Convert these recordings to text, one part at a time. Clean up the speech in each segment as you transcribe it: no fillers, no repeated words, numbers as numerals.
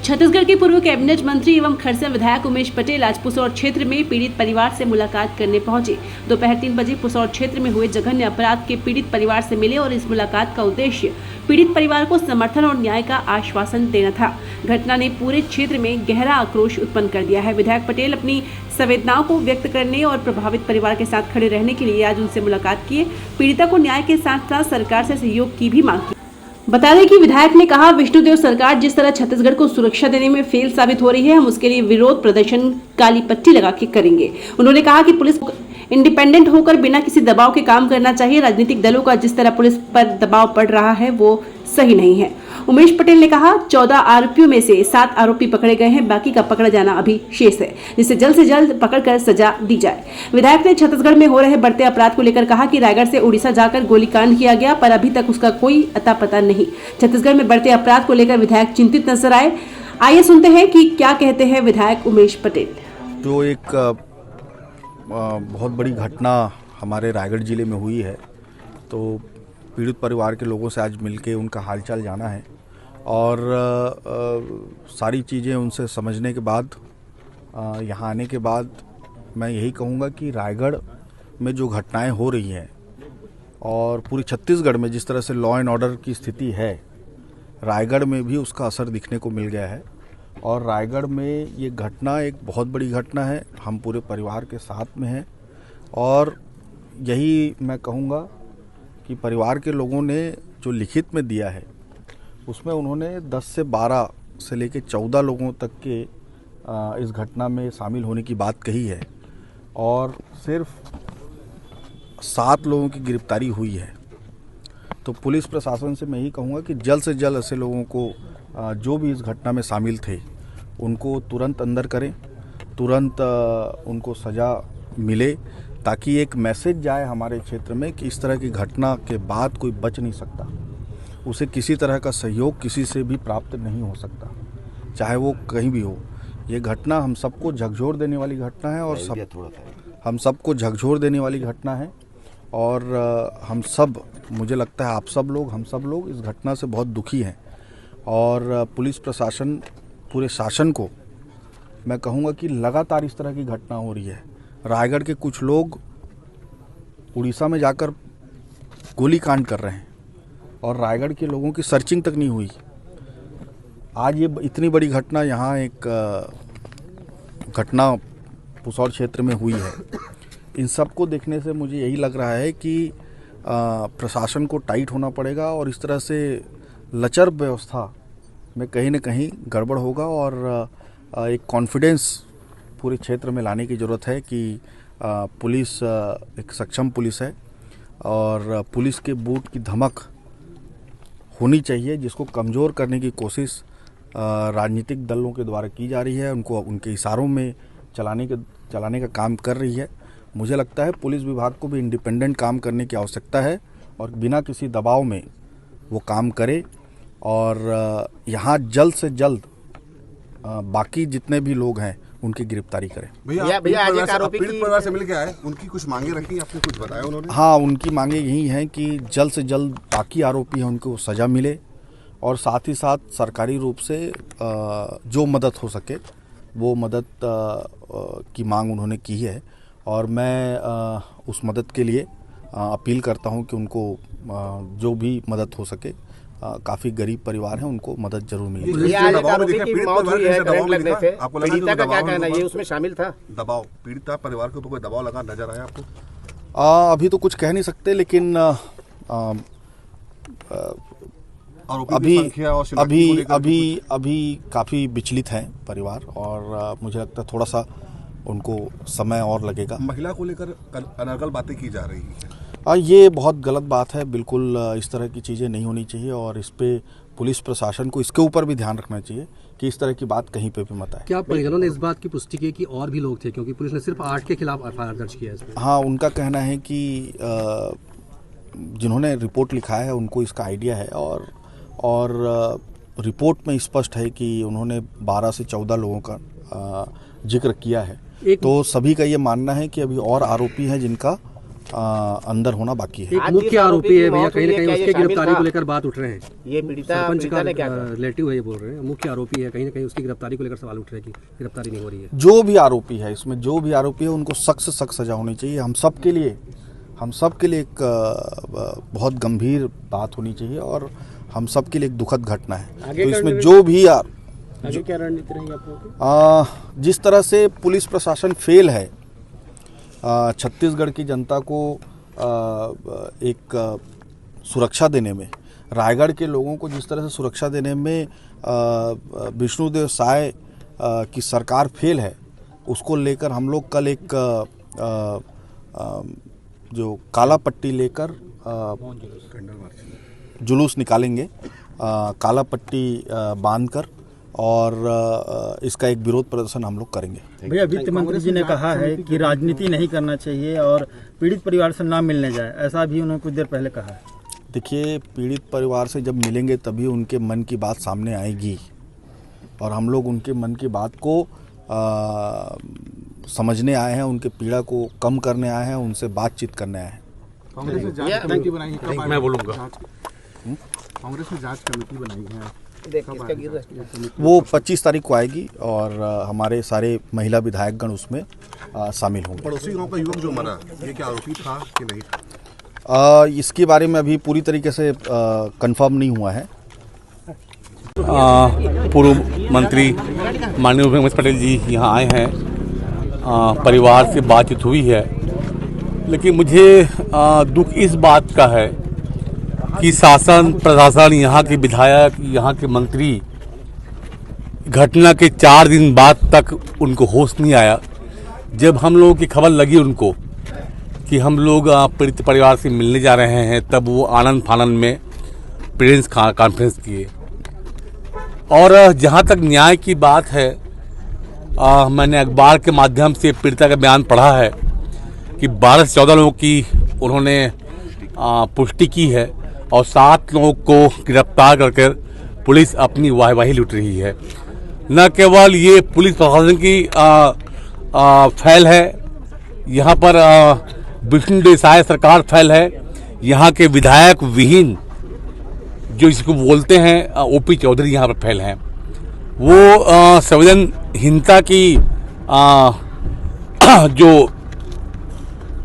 छत्तीसगढ़ के पूर्व कैबिनेट मंत्री एवं खरसा विधायक उमेश पटेल आज पुसौर क्षेत्र में पीड़ित परिवार से मुलाकात करने पहुंचे। दोपहर 3 बजे पुसौर क्षेत्र में हुए जघन्य अपराध के पीड़ित परिवार से मिले और इस मुलाकात का उद्देश्य पीड़ित परिवार को समर्थन और न्याय का आश्वासन देना था। घटना ने पूरे क्षेत्र में गहरा आक्रोश उत्पन्न कर दिया है। विधायक पटेल अपनी संवेदनाओं को व्यक्त करने और प्रभावित परिवार के साथ खड़े रहने के लिए आज उनसे मुलाकात किए। पीड़िता को न्याय के साथ साथ सरकार से सहयोग की भी मांग की। बता दें कि विधायक ने कहा, विष्णुदेव सरकार जिस तरह छत्तीसगढ़ को सुरक्षा देने में फेल साबित हो रही है, हम उसके लिए विरोध प्रदर्शन काली पट्टी लगा के करेंगे। उन्होंने कहा कि पुलिस इंडिपेंडेंट होकर बिना किसी दबाव के काम करना चाहिए। राजनीतिक दलों का जिस तरह पुलिस पर दबाव पड़ रहा है वो सही नहीं है। उमेश पटेल ने कहा, 14 आरोपियों में से 7 आरोपी पकड़े गए हैं, बाकी का पकड़ा जाना अभी शेष है, जिसे जल्द से जल्द पकड़कर सजा दी जाए। विधायक ने छत्तीसगढ़ में हो रहे बढ़ते अपराध को लेकर कहा कि रायगढ़ से उड़ीसा जाकर गोलीकांड किया गया, पर अभी तक उसका कोई अता पता नहीं। छत्तीसगढ़ में बढ़ते अपराध को लेकर विधायक चिंतित नजर आए। आइए सुनते हैं कि क्या कहते हैं विधायक उमेश पटेल। जो एक बहुत बड़ी घटना हमारे रायगढ़ जिले में हुई है, तो पीड़ित परिवार के लोगों से आज मिलके उनका हालचाल जाना है और सारी चीज़ें उनसे समझने के बाद यहाँ आने के बाद मैं यही कहूँगा कि रायगढ़ में जो घटनाएं हो रही हैं और पूरी छत्तीसगढ़ में जिस तरह से लॉ एंड ऑर्डर की स्थिति है, रायगढ़ में भी उसका असर दिखने को मिल गया है। और रायगढ़ में ये घटना एक बहुत बड़ी घटना है। हम पूरे परिवार के साथ में हैं और यही मैं कहूँगा कि परिवार के लोगों ने जो लिखित में दिया है उसमें उन्होंने 10 से 12 से लेकर 14 लोगों तक के इस घटना में शामिल होने की बात कही है और सिर्फ 7 लोगों की गिरफ्तारी हुई है। तो पुलिस प्रशासन से मैं यही कहूँगा कि जल्द से जल्द ऐसे लोगों को जो भी इस घटना में शामिल थे उनको तुरंत अंदर करें, तुरंत उनको सज़ा मिले, ताकि एक मैसेज जाए हमारे क्षेत्र में कि इस तरह की घटना के बाद कोई बच नहीं सकता, उसे किसी तरह का सहयोग किसी से भी प्राप्त नहीं हो सकता, चाहे वो कहीं भी हो। ये घटना हम सबको झकझोर देने वाली घटना है और हम सबको झकझोर देने वाली घटना है और हम सब, मुझे लगता है आप सब लोग, हम सब लोग इस घटना से बहुत दुखी हैं। और पुलिस प्रशासन, पूरे शासन को मैं कहूँगा कि लगातार इस तरह की घटना हो रही है। रायगढ़ के कुछ लोग उड़ीसा में जाकर गोली कांड कर रहे हैं और रायगढ़ के लोगों की सर्चिंग तक नहीं हुई। आज ये इतनी बड़ी घटना यहाँ एक घटना पुसौर क्षेत्र में हुई है। इन सब को देखने से मुझे यही लग रहा है कि प्रशासन को टाइट होना पड़ेगा और इस तरह से लचर व्यवस्था में कहीं न कहीं गड़बड़ होगा और एक कॉन्फिडेंस पूरे क्षेत्र में लाने की ज़रूरत है कि पुलिस एक सक्षम पुलिस है और पुलिस के बूट की धमक होनी चाहिए, जिसको कमज़ोर करने की कोशिश राजनीतिक दलों के द्वारा की जा रही है, उनको उनके इशारों में चलाने का काम कर रही है। मुझे लगता है पुलिस विभाग को भी इंडिपेंडेंट काम करने की आवश्यकता है और बिना किसी दबाव में वो काम करे और यहाँ जल्द से जल्द बाकी जितने भी लोग हैं उनकी गिरफ्तारी करें। भैया पीड़ित परिवार से मिलके आए, उनकी कुछ मांगे रखी, आपने कुछ बताया उन्होंने? हाँ, उनकी मांगे यही हैं कि जल्द से जल्द बाकी आरोपी हैं उनको सज़ा मिले और साथ ही साथ सरकारी रूप से जो मदद हो सके वो मदद की मांग उन्होंने की है और मैं उस मदद के लिए अपील करता हूं कि उनको जो भी मदद हो सके, काफ़ी गरीब परिवार हैं, उनको मदद जरूर मिलेगी। पीड़िता का क्या कहना है, ये उसमें शामिल था? दबाव पीड़िता परिवार के ऊपर कोई दबाव लगा नजर आया आपको? अभी तो कुछ कह नहीं सकते, लेकिन अभी काफ़ी विचलित हैं परिवार और मुझे लगता है थोड़ा सा उनको समय और लगेगा। महिला को लेकर अनर्गल बातें की जा रही है, ये बहुत गलत बात है। बिल्कुल इस तरह की चीज़ें नहीं होनी चाहिए और इस पे पुलिस प्रशासन को इसके ऊपर भी ध्यान रखना चाहिए कि इस तरह की बात कहीं पे भी मत आए। क्या परिजनों ने इस बात की पुष्टि की कि और भी लोग थे, क्योंकि पुलिस ने सिर्फ 8 के खिलाफ एफआईआर दर्ज किया है इस पे? हाँ, उनका कहना है कि जिन्होंने रिपोर्ट लिखा है उनको इसका आइडिया है और रिपोर्ट में स्पष्ट है कि उन्होंने 12 से 14 लोगों का जिक्र किया है। तो सभी का ये मानना है कि अभी और आरोपी हैं जिनका अंदर होना बाकी है। एक मुख्य आरोपी है भैया, कहीं ना कहीं उसकी गिरफ्तारी को लेकर बात उठ रहे हैं। ये सरपंच का रिलेटिव है, ये बोल रहे हैं मुख्य आरोपी है, कहीं ना कहीं उसकी गिरफ्तारी को लेकर सवाल उठ रहे हैं कि गिरफ्तारी नहीं हो रही है। जो भी आरोपी है इसमें, जो भी आरोपी है उनको सख्त से सख्त सजा होनी चाहिए। हम सब के लिए एक बहुत गंभीर बात होनी चाहिए और हम सब के लिए एक दुखद घटना है। तो इसमें जो भी आगे क्या रणनीति रहेगी आप लोगों की? जिस तरह से पुलिस प्रशासन फेल है छत्तीसगढ़ की जनता को एक सुरक्षा देने में, रायगढ़ के लोगों को जिस तरह से सुरक्षा देने में विष्णुदेव साय की सरकार फेल है, उसको लेकर हम लोग कल एक जो काला पट्टी लेकर जुलूस निकालेंगे, काला पट्टी बांधकर, और इसका एक विरोध प्रदर्शन हम लोग करेंगे। भैया, वित्त मंत्री जी ने कहा है कि राजनीति नहीं करना चाहिए और पीड़ित परिवार से ना मिलने जाए, ऐसा भी उन्होंने कुछ देर पहले कहा है। देखिए, पीड़ित परिवार से जब मिलेंगे तभी उनके मन की बात सामने आएगी और हम लोग उनके मन की बात को समझने आए हैं, उनके पीड़ा को कम करने आए हैं, उनसे बातचीत करने आए हैं। कांग्रेस ने जांच कमेटी बनाई है, मैं बोलूँगा कांग्रेस ने जांच कमेटी बनाई है, वो 25 तारीख को आएगी और हमारे सारे महिला विधायकगण उसमें शामिल होंगे। पड़ोसी गांव का युवक जो मरा, ये क्या आरोपी था कि नहीं था? इसके बारे में अभी पूरी तरीके से कंफर्म नहीं हुआ है। पूर्व मंत्री माननीय उमेश पटेल जी यहाँ आए हैं, परिवार से बातचीत हुई है, लेकिन मुझे दुख इस बात का है कि शासन प्रशासन, यहाँ के विधायक, यहाँ के मंत्री, घटना के 4 दिन बाद तक उनको होश नहीं आया। जब हम लोगों की खबर लगी उनको कि हम लोग पीड़ित परिवार से मिलने जा रहे हैं, तब वो आनंद फानंद में प्रेस कॉन्फ्रेंस किए। और जहाँ तक न्याय की बात है, मैंने अखबार के माध्यम से पीड़िता का बयान पढ़ा है कि 12 से 14 लोगों की उन्होंने पुष्टि की है और 7 लोगों को गिरफ्तार कर पुलिस अपनी वाहवाही लूट रही है। न केवल ये पुलिस प्रशासन की फैल है, यहाँ पर विष्णुदेव साय सरकार फैल है, यहाँ के विधायक विहीन जो इसको बोलते हैं ओपी चौधरी यहाँ पर फैल हैं। वो संवेदनहीनता की जो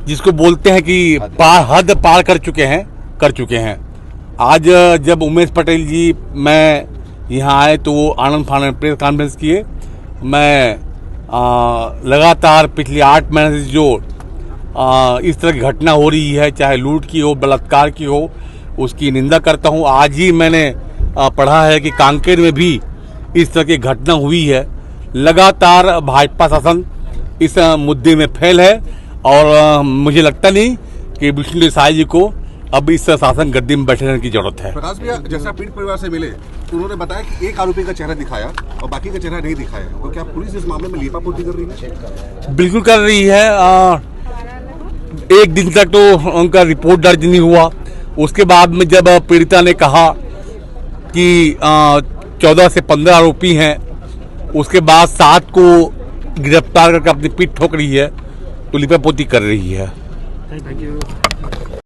जिसको बोलते हैं कि हद पार कर चुके हैं। आज जब उमेश पटेल जी मैं यहाँ आए तो वो आनंद फानंद प्रेस कॉन्फ्रेंस किए। मैं लगातार पिछले 8 महीने से जो इस तरह की घटना हो रही है, चाहे लूट की हो, बलात्कार की हो, उसकी निंदा करता हूँ। आज ही मैंने पढ़ा है कि कांकेर में भी इस तरह की घटना हुई है। लगातार भाजपा शासन इस मुद्दे में फैल है और मुझे लगता नहीं कि विष्णुदेव साय जी को अब इस शासन गद्दी में बैठने की जरूरत है। प्रकाश भैया, जैसा पीड़ित परिवार से मिले तो उन्होंने बताया कि एक आरोपी का चेहरा दिखाया और बाकी का चेहरा नहीं दिखाया, तो क्या पुलिस इस मामले में लीपापोती कर रही है? बिल्कुल कर रही है। 1 दिन तक तो उनका रिपोर्ट दर्ज नहीं हुआ। उसके बाद में जब पीड़िता ने कहा कि 14 से 15 आरोपी हैं, उसके बाद 7 को गिरफ्तार करके अपनी पीठ ठोक रही है, तो लीपापोती कर रही है। Thank you.